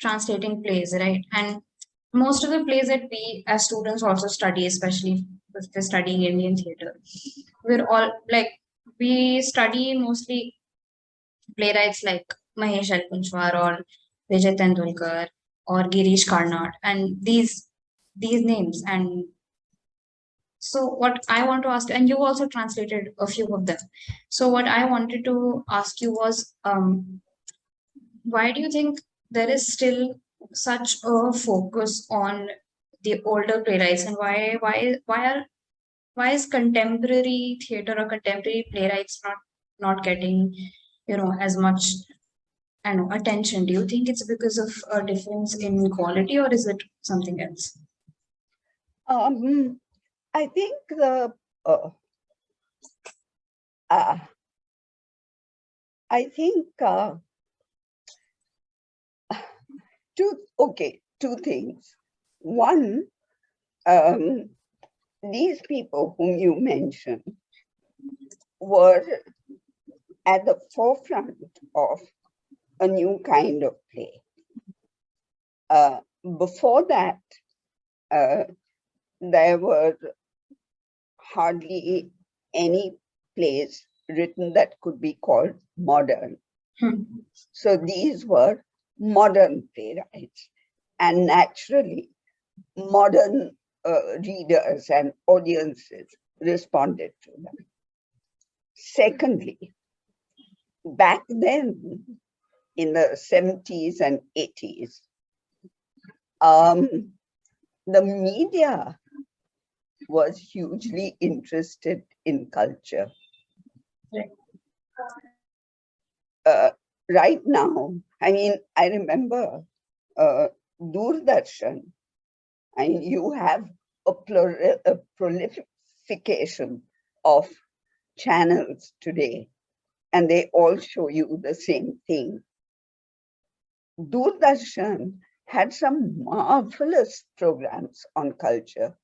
translating plays, right? And most of the plays that we as students also study, especially if we're studying Indian theater, we're all like, we study mostly playwrights like Mahesh Alkunchwar or Vijay Tendulkar or Girish Karnad, and these names. And so what I want to ask, and you also translated a few of them. So what I wanted to ask you was, why do you think there is still such a focus on the older playwrights, and why is contemporary theater or contemporary playwrights not getting as much attention? Do you think it's because of a difference in quality, or is it something else? I think two things. One, these people whom you mentioned were at the forefront of a new kind of play. Before that, there were hardly any plays written that could be called modern. So these were modern playwrights. And naturally, modern readers and audiences responded to them. Secondly, back then in the 70s and 80s, the media was hugely interested in culture. Right now, I mean, I remember Doordarshan, and you have a prolification of channels today, and they all show you the same thing. Doordarshan had some marvelous programs on culture.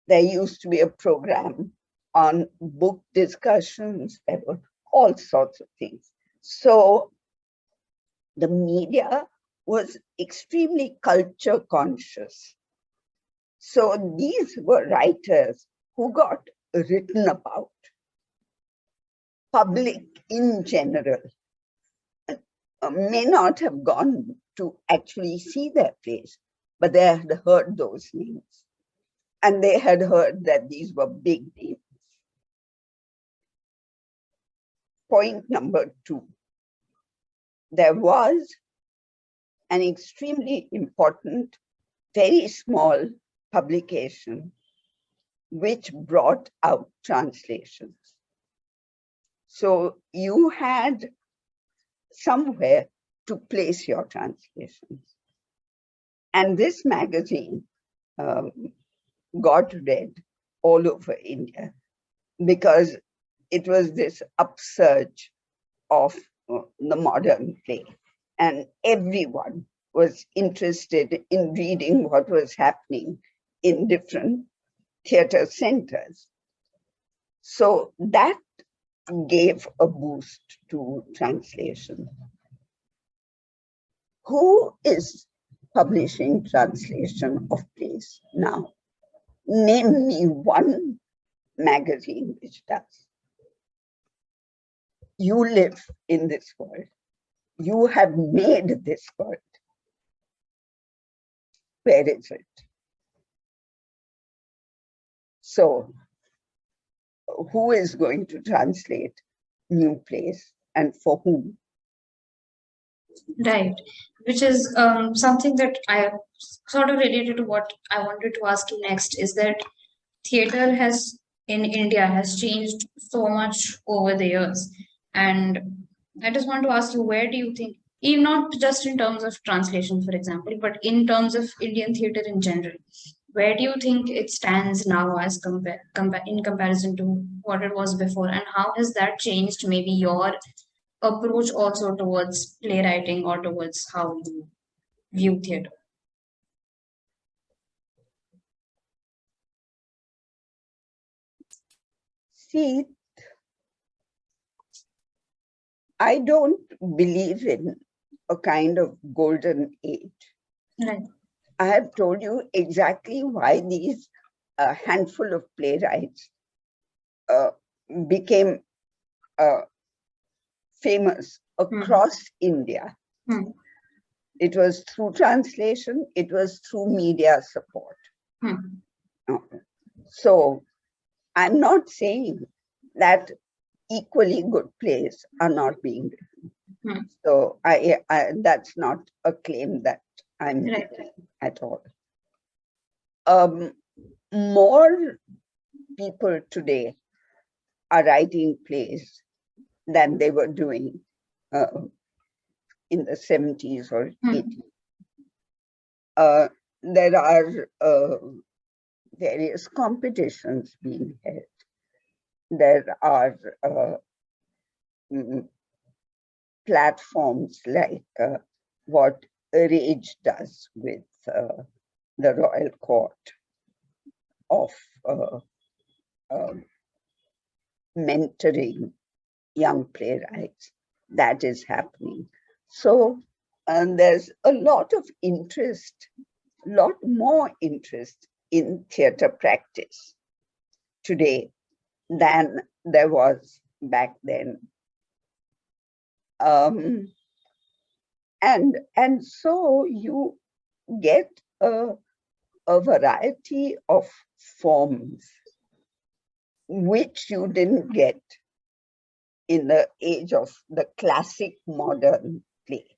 There used to be a program on book discussions. There were all sorts of things. So the media was extremely culture conscious. So these were writers who got written about. Public in general may not have gone to actually see their plays, but they had heard those names. And they had heard that these were big names. Point number 2. There was an extremely important, very small publication which brought out translations. So you had somewhere to place your translations. And this magazine got read all over India because it was this upsurge of the modern play. And everyone was interested in reading what was happening in different theatre centers. So that gave a boost to translation. Who is publishing translation of plays now? Name me one magazine which does. You live in this world. You have made this world. Where is it? So, who is going to translate new plays and for whom? Right, which is something that I sort of related to what I wanted to ask you next, is that theater has in India has changed so much over the years. And I just want to ask you, where do you think, even not just in terms of translation, for example, but in terms of Indian theater in general, where do you think it stands now as in comparison to what it was before? And how has that changed maybe your approach also towards playwriting or towards how you view theater? See, I don't believe in a kind of golden age. Right. I have told you exactly why these handful of playwrights became famous across India. It was through translation, it was through media support. So I'm not saying that equally good plays are not being written. So I that's not a claim that I'm making at all. More people today are writing plays than they were doing in the 70s or 80s. There are various competitions being held. There are platforms like what Rage does with the Royal Court of mentoring young playwrights. That is happening. So there's a lot of interest, lot more interest in theatre practice today than there was back then. And so you get a a variety of forms which you didn't get in the age of the classic modern play.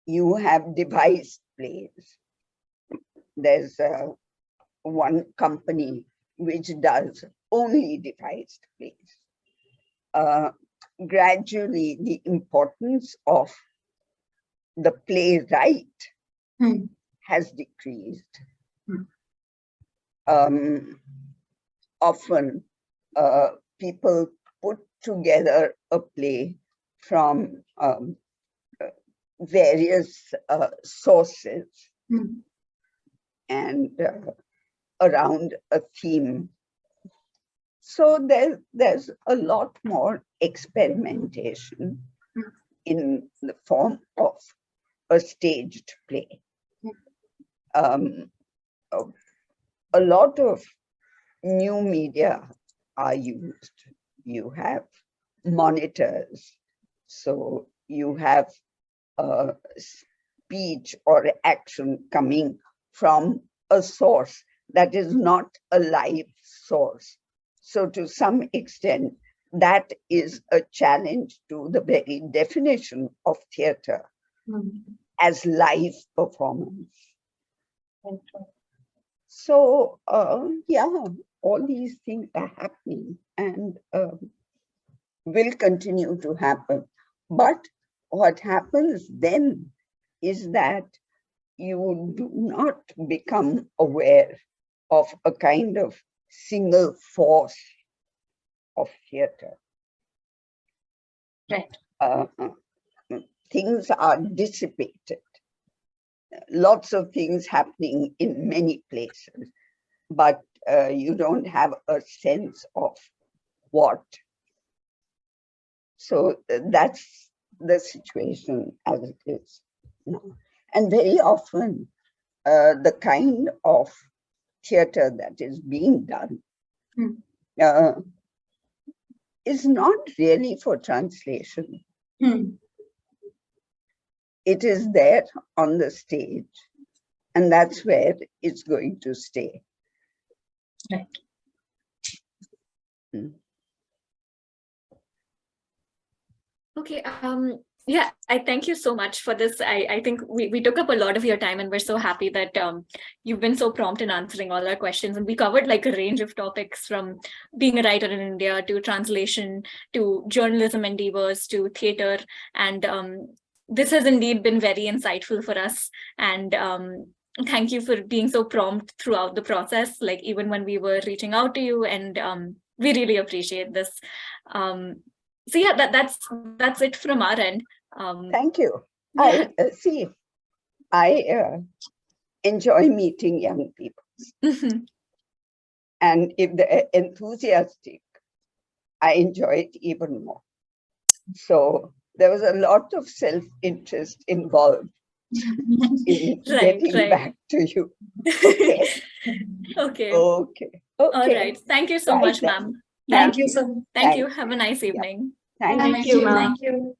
You have devised plays. There's one company which does only devised plays. Gradually, the importance of the playwright has decreased. Often, people put together a play from various sources and around a theme. So there's a lot more experimentation in the form of a staged play. A lot of new media are used. You have monitors, so you have speech or action coming from a source that is not a live source. So to some extent, that is a challenge to the very definition of theater as live performance. So yeah, all these things are happening and will continue to happen. But what happens then is that you do not become aware of a kind of single force of theater. Right. Things are dissipated. Lots of things happening in many places, but you don't have a sense of what. So that's the situation as it is now. And very often, the kind of theater that is being done is not really for translation. It is there on the stage, and that's where it's going to stay. Right. Okay. Yeah, I thank you so much for this. I think we took up a lot of your time, and we're so happy that you've been so prompt in answering all our questions. And we covered like a range of topics, from being a writer in India to translation to journalism endeavors to theater. And this has indeed been very insightful for us. And thank you for being so prompt throughout the process, like even when we were reaching out to you. And we really appreciate this. So yeah, that's it from our end. Thank you. Yeah. I enjoy meeting young people. And if they're enthusiastic, I enjoy it even more. So there was a lot of self-interest involved in getting back to you. Okay. Okay. Okay. All right. Thank you so much, then. ma'am. Thank you so much. Thank you. Have a nice evening. Thank you. Thank you, ma'am. Thank you.